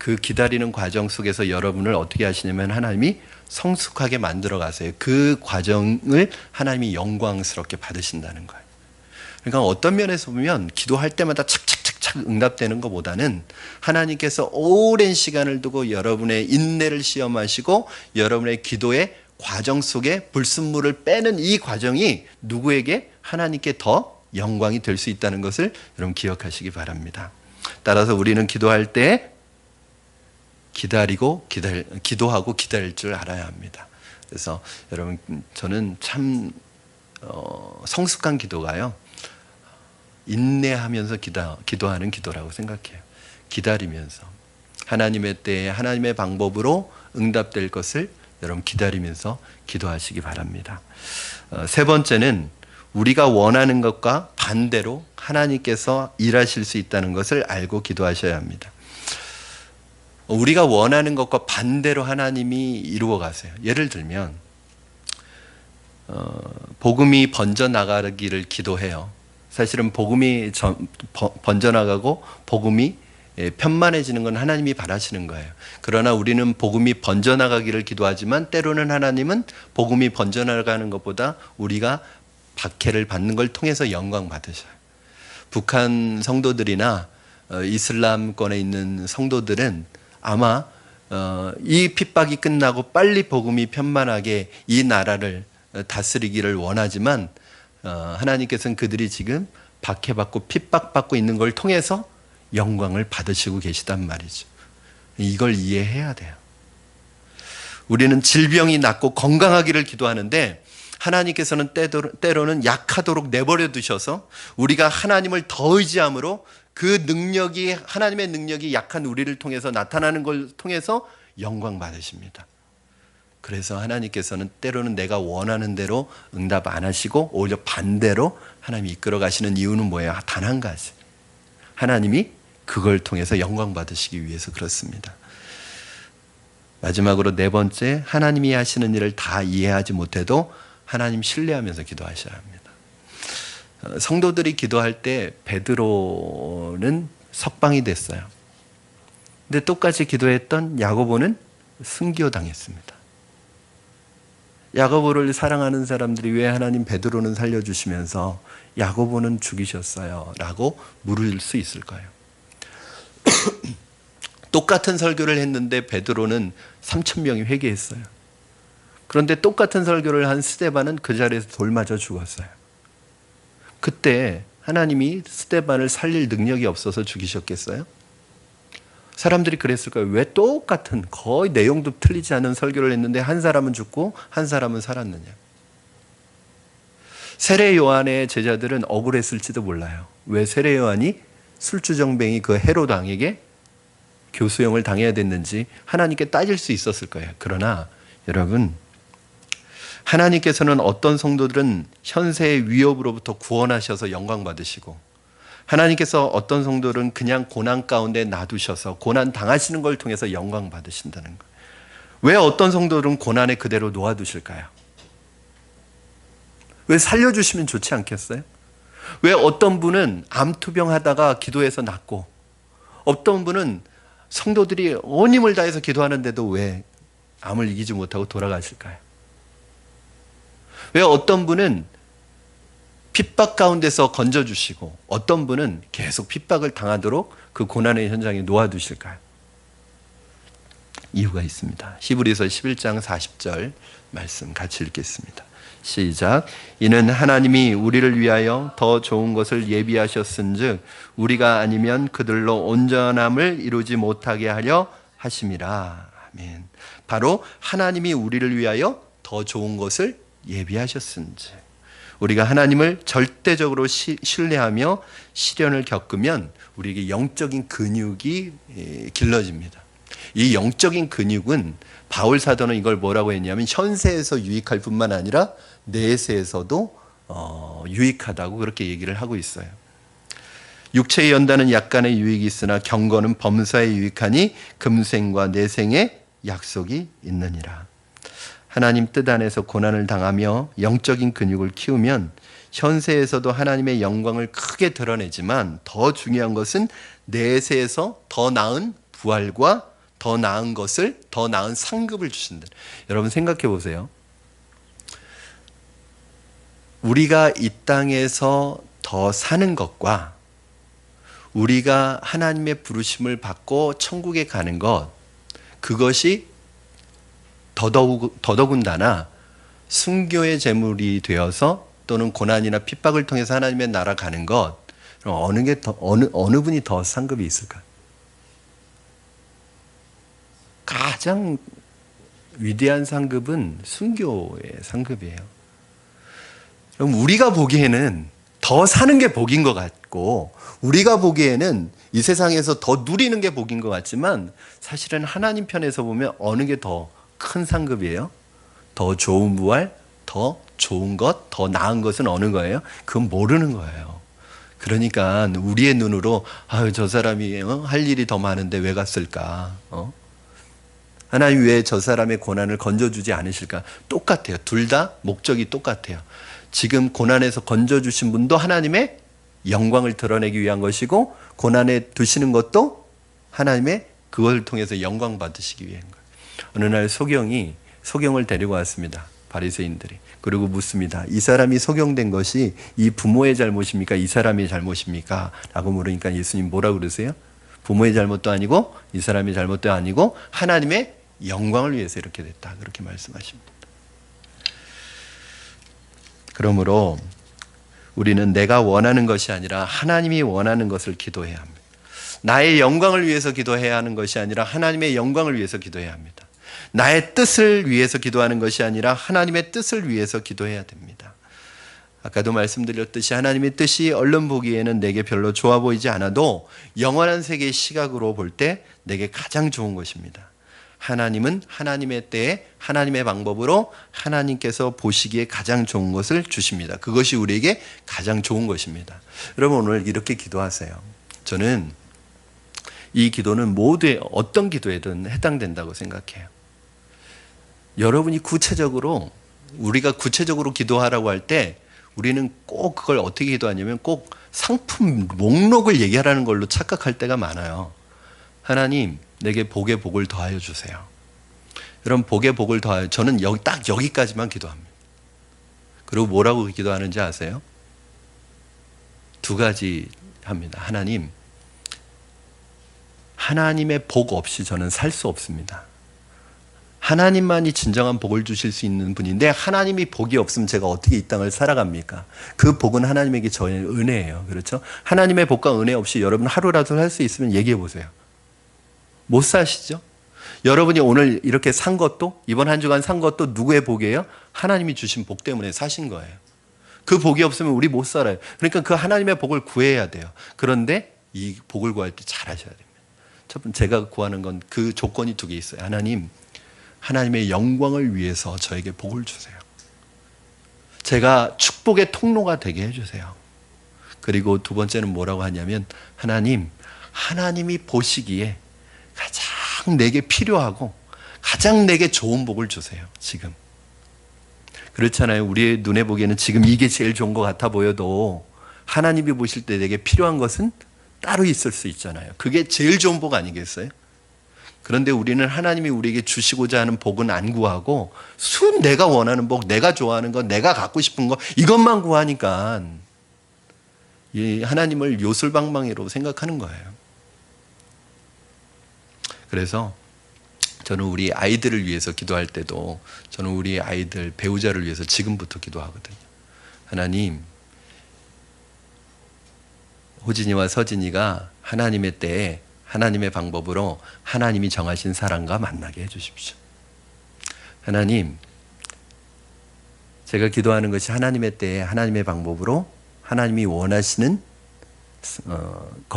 Speaker 1: 그 기다리는 과정 속에서 여러분을 어떻게 하시냐면 하나님이 성숙하게 만들어 가세요. 그 과정을 하나님이 영광스럽게 받으신다는 거예요. 그러니까 어떤 면에서 보면 기도할 때마다 착착착착 응답되는 것보다는 하나님께서 오랜 시간을 두고 여러분의 인내를 시험하시고 여러분의 기도의 과정 속에 불순물을 빼는 이 과정이 누구에게? 하나님께 더 영광이 될 수 있다는 것을 여러분 기억하시기 바랍니다. 따라서 우리는 기도할 때 기도하고 기다릴 줄 알아야 합니다. 그래서 여러분 저는 참 성숙한 기도가요 인내하면서 기도하는 기도라고 생각해요. 기다리면서 하나님의 때에 하나님의 방법으로 응답될 것을 여러분 기다리면서 기도하시기 바랍니다. 세 번째는 우리가 원하는 것과 반대로 하나님께서 일하실 수 있다는 것을 알고 기도하셔야 합니다. 우리가 원하는 것과 반대로 하나님이 이루어 가세요. 예를 들면 복음이 번져나가기를 기도해요. 사실은 복음이 번져나가고 복음이 편만해지는 건 하나님이 바라시는 거예요. 그러나 우리는 복음이 번져나가기를 기도하지만 때로는 하나님은 복음이 번져나가는 것보다 우리가 박해를 받는 걸 통해서 영광 받으셔요. 북한 성도들이나 이슬람권에 있는 성도들은 아마 이 핍박이 끝나고 빨리 복음이 편만하게 이 나라를 다스리기를 원하지만 하나님께서는 그들이 지금 박해받고 핍박받고 있는 걸 통해서 영광을 받으시고 계시단 말이죠. 이걸 이해해야 돼요. 우리는 질병이 낫고 건강하기를 기도하는데 하나님께서는 때로는 약하도록 내버려 두셔서 우리가 하나님을 더 의지함으로 그 능력이, 하나님의 능력이 약한 우리를 통해서 나타나는 걸 통해서 영광 받으십니다. 그래서 하나님께서는 때로는 내가 원하는 대로 응답 안 하시고 오히려 반대로 하나님이 이끌어 가시는 이유는 뭐예요? 단 한 가지. 하나님이 그걸 통해서 영광 받으시기 위해서 그렇습니다. 마지막으로 네 번째, 하나님이 하시는 일을 다 이해하지 못해도 하나님 신뢰하면서 기도하셔야 합니다. 성도들이 기도할 때 베드로는 석방이 됐어요. 근데 똑같이 기도했던 야고보는 순교당했습니다. 야고보를 사랑하는 사람들이 왜 하나님 베드로는 살려주시면서 야고보는 죽이셨어요? 라고 물을 수 있을 거예요. 똑같은 설교를 했는데 베드로는 3,000명이 회개했어요. 그런데 똑같은 설교를 한 스데반은 그 자리에서 돌 맞아 죽었어요. 그때 하나님이 스데반을 살릴 능력이 없어서 죽이셨겠어요? 사람들이 그랬을 거예요. 왜 똑같은 거의 내용도 틀리지 않은 설교를 했는데 한 사람은 죽고 한 사람은 살았느냐. 세례 요한의 제자들은 억울했을지도 몰라요. 왜 세례 요한이 술주정뱅이 그 헤롯 왕에게 교수형을 당해야 됐는지 하나님께 따질 수 있었을 거예요. 그러나 여러분, 하나님께서는 어떤 성도들은 현세의 위협으로부터 구원하셔서 영광 받으시고, 하나님께서 어떤 성도들은 그냥 고난 가운데 놔두셔서 고난 당하시는 걸 통해서 영광 받으신다는 거예요. 왜 어떤 성도들은 고난에 그대로 놓아두실까요? 왜 살려주시면 좋지 않겠어요? 왜 어떤 분은 암투병 하다가 기도해서 낫고, 어떤 분은 성도들이 온 힘을 다해서 기도하는데도 왜 암을 이기지 못하고 돌아가실까요? 왜 어떤 분은 핍박 가운데서 건져주시고 어떤 분은 계속 핍박을 당하도록 그 고난의 현장에 놓아두실까요? 이유가 있습니다. 히브리서 11장 40절 말씀 같이 읽겠습니다. 시작. 이는 하나님이 우리를 위하여 더 좋은 것을 예비하셨은즉 우리가 아니면 그들로 온전함을 이루지 못하게 하려 하심이라. 아멘. 바로 하나님이 우리를 위하여 더 좋은 것을 예비하셨은즉, 우리가 하나님을 절대적으로 신뢰하며 시련을 겪으면 우리에게 영적인 근육이 길러집니다. 이 영적인 근육은 바울 사도는 이걸 뭐라고 했냐면 현세에서 유익할 뿐만 아니라 내세에서도 유익하다고 그렇게 얘기를 하고 있어요. 육체의 연단은 약간의 유익이 있으나 경건은 범사에 유익하니 금생과 내생에 약속이 있느니라. 하나님 뜻 안에서 고난을 당하며 영적인 근육을 키우면 현세에서도 하나님의 영광을 크게 드러내지만 더 중요한 것은 내세에서 더 나은 부활과 더 나은 것을, 더 나은 상급을 주신다. 여러분 생각해 보세요. 우리가 이 땅에서 더 사는 것과 우리가 하나님의 부르심을 받고 천국에 가는 것, 그것이 더더군다나 순교의 제물이 되어서 또는 고난이나 핍박을 통해서 하나님의 나라 가는 것, 어느 분이 더 상급이 있을까? 가장 위대한 상급은 순교의 상급이에요. 그럼 우리가 보기에는 더 사는 게 복인 것 같고, 우리가 보기에는 이 세상에서 더 누리는 게 복인 것 같지만, 사실은 하나님 편에서 보면 어느 게 더 큰 상급이에요? 더 좋은 부활, 더 좋은 것, 더 나은 것은 어느 거예요? 그건 모르는 거예요. 그러니까 우리의 눈으로 아유 저 사람이 할 일이 더 많은데 왜 갔을까? 하나님 왜 저 사람의 고난을 건져주지 않으실까? 똑같아요. 둘 다 목적이 똑같아요. 지금 고난에서 건져주신 분도 하나님의 영광을 드러내기 위한 것이고, 고난에 두시는 것도 하나님의 그걸 통해서 영광 받으시기 위한 거예요. 어느 날 소경을 데리고 왔습니다. 바리새인들이. 그리고 묻습니다. 이 사람이 소경된 것이 이 부모의 잘못입니까? 이 사람의 잘못입니까? 라고 물으니까 예수님 뭐라고 그러세요? 부모의 잘못도 아니고 이 사람의 잘못도 아니고 하나님의 영광을 위해서 이렇게 됐다. 그렇게 말씀하십니다. 그러므로 우리는 내가 원하는 것이 아니라 하나님이 원하는 것을 기도해야 합니다. 나의 영광을 위해서 기도해야 하는 것이 아니라 하나님의 영광을 위해서 기도해야 합니다. 나의 뜻을 위해서 기도하는 것이 아니라 하나님의 뜻을 위해서 기도해야 됩니다. 아까도 말씀드렸듯이 하나님의 뜻이 얼른 보기에는 내게 별로 좋아 보이지 않아도 영원한 세계의 시각으로 볼 때 내게 가장 좋은 것입니다. 하나님은 하나님의 때에 하나님의 방법으로 하나님께서 보시기에 가장 좋은 것을 주십니다. 그것이 우리에게 가장 좋은 것입니다. 여러분 오늘 이렇게 기도하세요. 저는 이 기도는 모두의 어떤 기도에든 해당된다고 생각해요. 여러분이 구체적으로 우리가 구체적으로 기도하라고 할 때 우리는 꼭 그걸 어떻게 기도하냐면 꼭 상품 목록을 얘기하라는 걸로 착각할 때가 많아요. 하나님 내게 복의 복을 더하여 주세요. 여러분 복의 복을 더하여 저는 딱 여기까지만 기도합니다. 그리고 뭐라고 기도하는지 아세요? 두 가지 합니다. 하나님 하나님의 복 없이 저는 살 수 없습니다. 하나님만이 진정한 복을 주실 수 있는 분인데 하나님이 복이 없으면 제가 어떻게 이 땅을 살아갑니까? 그 복은 하나님에게 저의 은혜예요. 그렇죠? 하나님의 복과 은혜 없이 여러분 하루라도 살 수 있으면 얘기해 보세요. 못 사시죠? 여러분이 오늘 이렇게 산 것도 이번 한 주간 산 것도 누구의 복이에요? 하나님이 주신 복 때문에 사신 거예요. 그 복이 없으면 우리 못 살아요. 그러니까 그 하나님의 복을 구해야 돼요. 그런데 이 복을 구할 때 잘 하셔야 됩니다. 첫 번째 제가 구하는 건 그 조건이 두 개 있어요. 하나님 하나님의 영광을 위해서 저에게 복을 주세요. 제가 축복의 통로가 되게 해주세요. 그리고 두 번째는 뭐라고 하냐면 하나님 하나님이 보시기에 가장 내게 필요하고 가장 내게 좋은 복을 주세요. 지금 그렇잖아요. 우리의 눈에 보기에는 지금 이게 제일 좋은 것 같아 보여도 하나님이 보실 때 내게 필요한 것은 따로 있을 수 있잖아요. 그게 제일 좋은 복 아니겠어요? 그런데 우리는 하나님이 우리에게 주시고자 하는 복은 안 구하고 순 내가 원하는 복, 내가 좋아하는 것, 내가 갖고 싶은 것 이것만 구하니까 이 하나님을 요술방망이로 생각하는 거예요. 그래서 저는 우리 아이들을 위해서 기도할 때도 저는 우리 아이들 배우자를 위해서 지금부터 기도하거든요. 하나님 호진이와 서진이가 하나님의 때에 하나님의 방법으로 하나님이 정하신 사람과 만나게 해주십시오. 하나님 제가 기도하는 것이 하나님의 때에 하나님의 방법으로 하나님이 원하시는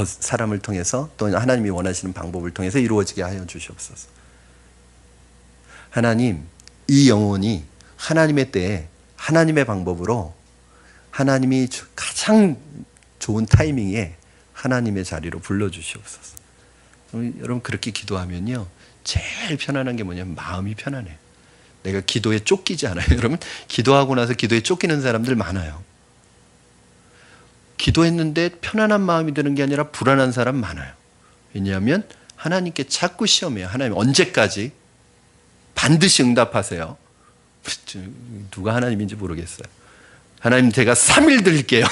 Speaker 1: 사람을 통해서 또 하나님이 원하시는 방법을 통해서 이루어지게 하여 주시옵소서. 하나님 이 영혼이 하나님의 때에 하나님의 방법으로 하나님이 가장 좋은 타이밍에 하나님의 자리로 불러주시옵소서. 여러분 그렇게 기도하면요 제일 편안한 게 뭐냐면 마음이 편안해요. 내가 기도에 쫓기지 않아요. 여러분 기도하고 나서 기도에 쫓기는 사람들 많아요. 기도했는데 편안한 마음이 드는 게 아니라 불안한 사람 많아요. 왜냐하면 하나님께 자꾸 시험해요. 하나님 언제까지 반드시 응답하세요. 누가 하나님인지 모르겠어요. 하나님 제가 3일 드릴게요.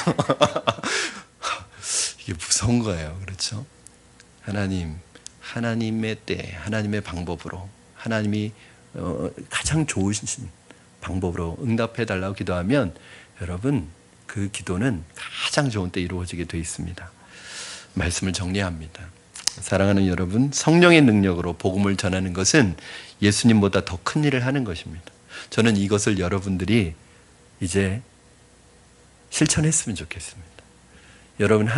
Speaker 1: 이게 무서운 거예요. 그렇죠? 하나님 하나님의 때 하나님의 방법으로 하나님이 가장 좋으신 방법으로 응답해 달라고 기도하면 여러분 그 기도는 가장 좋은 때 이루어지게 되어 있습니다. 말씀을 정리합니다. 사랑하는 여러분 성령의 능력으로 복음을 전하는 것은 예수님보다 더 큰 일을 하는 것입니다. 저는 이것을 여러분들이 이제 실천했으면 좋겠습니다. 여러분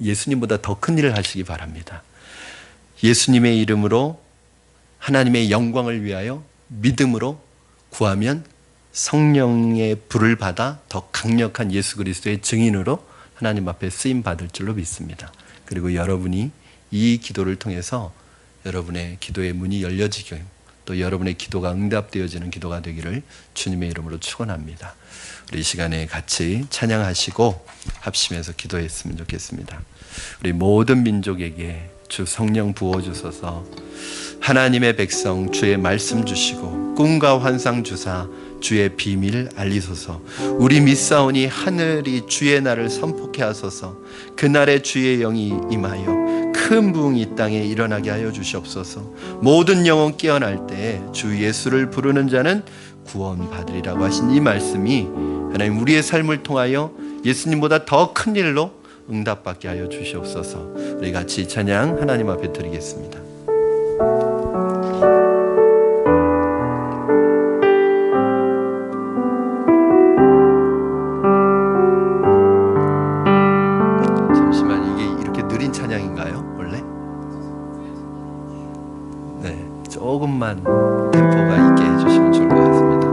Speaker 1: 예수님보다 더 큰 일을 하시기 바랍니다. 예수님의 이름으로 하나님의 영광을 위하여 믿음으로 구하면 성령의 불을 받아 더 강력한 예수 그리스도의 증인으로 하나님 앞에 쓰임 받을 줄로 믿습니다. 그리고 여러분이 이 기도를 통해서 여러분의 기도의 문이 열려지고 또 여러분의 기도가 응답되어지는 기도가 되기를 주님의 이름으로 축원합니다. 우리 이 시간에 같이 찬양하시고 합심해서 기도했으면 좋겠습니다. 우리 모든 민족에게 주 성령 부어주소서. 하나님의 백성 주의 말씀 주시고 꿈과 환상 주사 주의 비밀 알리소서. 우리 믿사오니 하늘이 주의 날을 선포케 하소서. 그날에 주의 영이 임하여 큰 부흥이 이 땅에 일어나게 하여 주시옵소서. 모든 영혼 깨어날 때 주 예수를 부르는 자는 구원받으리라고 하신 이 말씀이 하나님 우리의 삶을 통하여 예수님보다 더 큰 일로 응답받게 하여 주시옵소서. 우리 같이 찬양 하나님 앞에 드리겠습니다. 잠시만, 이게 이렇게 느린 찬양인가요? 원래? 네, 조금만 템포가 있게 해주시면 좋을 것 같습니다.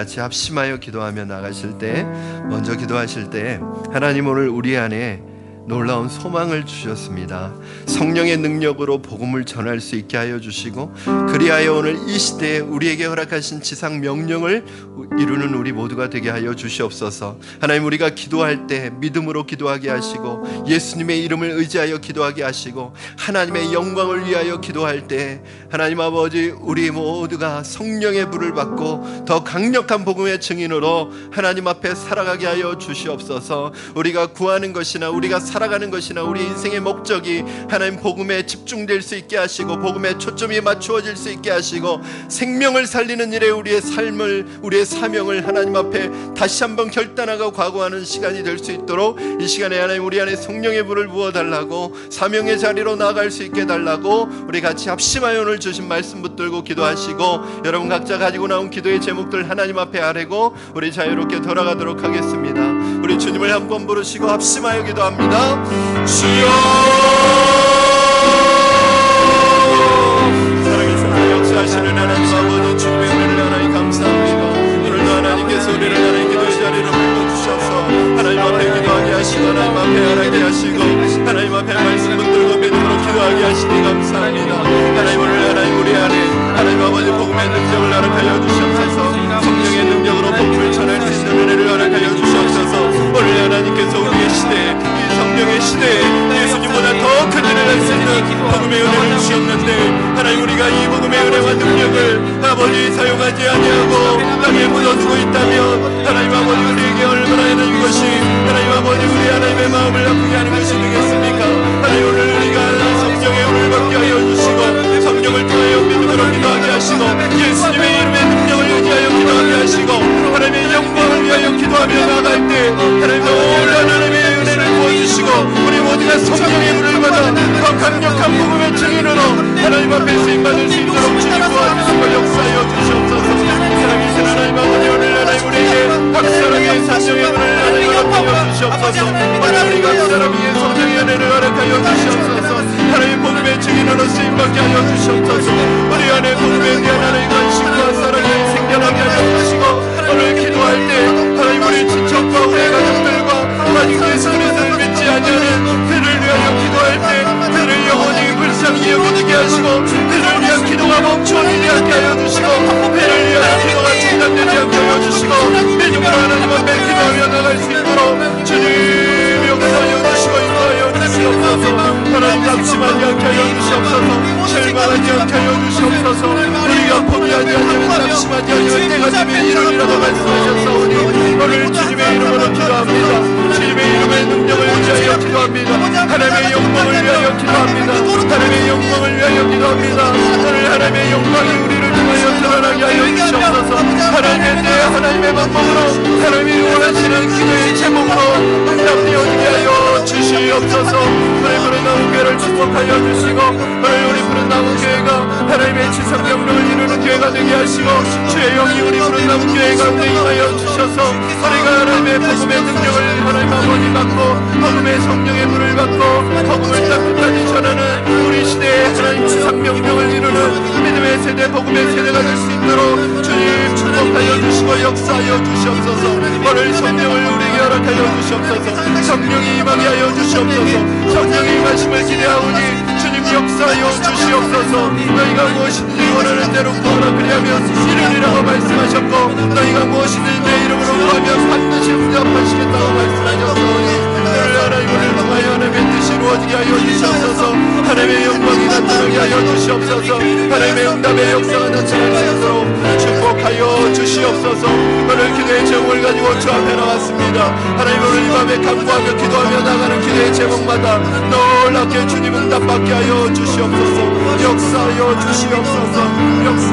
Speaker 1: 같이 합심하여 기도하며 나가실 때, 먼저 기도하실 때 하나님 오늘 우리 안에 놀라운 소망을 주셨습니다. 성령의 능력으로 복음을 전할 수 있게 하여 주시고, 그리하여 오늘 이 시대에 우리에게 허락하신 지상 명령을 이루는 우리 모두가 되게 하여 주시옵소서. 하나님, 우리가 기도할 때 믿음으로 기도하게 하시고, 예수님의 이름을 의지하여 기도하게 하시고, 하나님의 영광을 위하여 기도할 때 하나님 아버지, 우리 모두가 성령의 불을 받고 더 강력한 복음의 증인으로 하나님 앞에 살아가게 하여 주시옵소서. 우리가 구하는 것이나 우리가 살아가는 것이나 우리 인생의 목적이 하나님 복음에 집중될 수 있게 하시고 복음에 초점이 맞추어질 수 있게 하시고 생명을 살리는 일에 우리의 삶을, 우리의 사명을 하나님 앞에 다시 한번 결단하고 각오하는 시간이 될 수 있도록 이 시간에 하나님 우리 안에 성령의 불을 부어달라고, 사명의 자리로 나아갈 수 있게 달라고 우리 같이 합심하여 오늘 주신 말씀 붙들고 기도하시고 여러분 각자 가지고 나온 기도의 제목들 하나님 앞에 아뢰고 우리 자유롭게 돌아가도록 하겠습니다. 우리 주님을 한번 부르시고 합심하여 기도합니다. 주여, 사랑의 역사하시는 하나님 아버지, 주님의 은혜를 하나님 감사합니다. 오늘도 하나님께서 우리를 하나님 기도의 자리로 불러주셔서 하나님 앞에 기도하게 하시고 하나님 앞에 하나게 하시고 하나님 앞에 말씀 붙들고 믿음으로 기도하게 하시니 감사합니다. 하나님 오늘 하나님 우리 안에 하나님 아버지 복음의 능력을 허락하여 주시옵소서. 성령의 능력으로 복음을 전할 수 있는 은혜를 허락하여 주시옵소서. 오늘 하나님께서 우리의 시대에, 이 성령의 시대에 예수님보다 더 큰 일을 할 수 있는 복음의 은혜를 주셨는데 하나님 우리가 이 복음의 은혜와 능력을 아버지 사용하지 아니하고 땅에 묻어두고 있다면 하나님 아버지 우리에게 얼마나 하는 것이 하나님 아버지 우리 하나님의 마음을 아프게 하는 것이 되겠습니까? 하나님 오늘 우리가 성령의 은혜를 받게 하여 주시고 성령을 통하여 믿음으로 기도하게 하시고 예수님의 이름의 능력을 의지하여 기도하게 하시고 하나님의 영광을 위하여 기도하며 나아갈 때 하나님 놀라운 하나님의 은혜를 부어주시고 우리 모두가 성령의 은혜를 받아 더 강력한 복음의 증인으로 하나님 앞에 쓰임받을 수 있도록 주님 도와주시고 역사하여 주시옵소서. 사랑이신 하나님 아버지 오늘 하나님 우리에게 각 사람의 성령의 은혜를 하나님 허락하여 주시옵소서. 오늘 우리 각 사람 위에 성령의 은혜를 허락하여 주시옵소서. 하나님 복음의 증인으로 쓰임받게 하여 주시옵소서. 우리 안에 복음에 대한 하나님 관심과 사랑이 생겨나게 하여 주시고 오늘 기도할 때 하나님 우리 친척과 우리 가족들과 아직 예수 그리스도를 믿지 않는 그를 위하여 기도할 때 그를 영원히 불쌍히 여기게 하시고 그를 위한 기도가 멈춰지지 않게 하여 주시고 그를 위한 기도가 중단되지 않게 하여 주시고 믿음으로 하나님 앞에 기도하며 나갈 수 있도록 주님 역사하여 주시고 인도하여 주시옵소서. 하나님 낙심하지 않게 하여 주시옵소서. 실망하지 않게 하여 주시옵소서. 우리가 포기하지 않으면 낙심하지 않으면 때가 되면 이루리라고 말씀하셨사오니 오늘 주님의 이름으로 기도합니다. 주님의 이름의 능력을 위하여 기도합니다. 하나님의 영광을 위하여 기도합니다. 하나님의 영광을 위하여 기도합니다. 오늘 하나님의 영광이 우리를 통하여 드러나게 하여 주시옵소서. 하나님의 때 하나님의 방법으로 하나님이 원하시는 기도의 제목으로 응답되어지게 하여 주시옵소서. 우리 푸른 나무교회를 축복하여 주시고 오늘 우리 푸른 나무교회가 하나님의 지상 명령을 이루는 교회가 되게 하시고 주의 영이 우리 푸른 나무교회 가운데 임하여 주셔서 우리가 하나님의 복음의 능력을 하나님 아버지 받고 복음의 성령의 물을 받고 복음을 땅끝까지 전하는 우리 시대의 하나님 지상 명령을 이루는 믿음의 세대, 복음의 세대가 될 수 있도록 주님 축복하여 주시고 역사하여 주시옵소서. 오늘 성령을 우리에게 허락하여 주시옵소서. 성령이 임하게 하여 주시옵소서. 성령의 임하심을 기대하오니 주님 역사하여 주시옵소서. 너희가 무엇이든지 원하는 대로 구하라 그리하면 이루리라고 말씀하셨고 너희가 무엇이든지 내 이름으로 구하면 반드시 응답하시겠다고 말씀하셨사오니 오늘 하나님을 통하여 하나님의 뜻이 이루어지게 하여 주시옵소서. 하나님의 영광이 나타나게 하여 주시옵소서. 하나님의 응답의 역사가 나타날 수 있도록 축복하여 주시옵소서. 오늘 기도의 제목을 가지고 주 앞에 나왔습니다. 하나님 오늘 이 밤에 간구하며 기도하며 나가는 기도의 제목마다 놀랍게 주님 응답받게 하여 주시옵소서. 역사하여 주시옵소서. 역사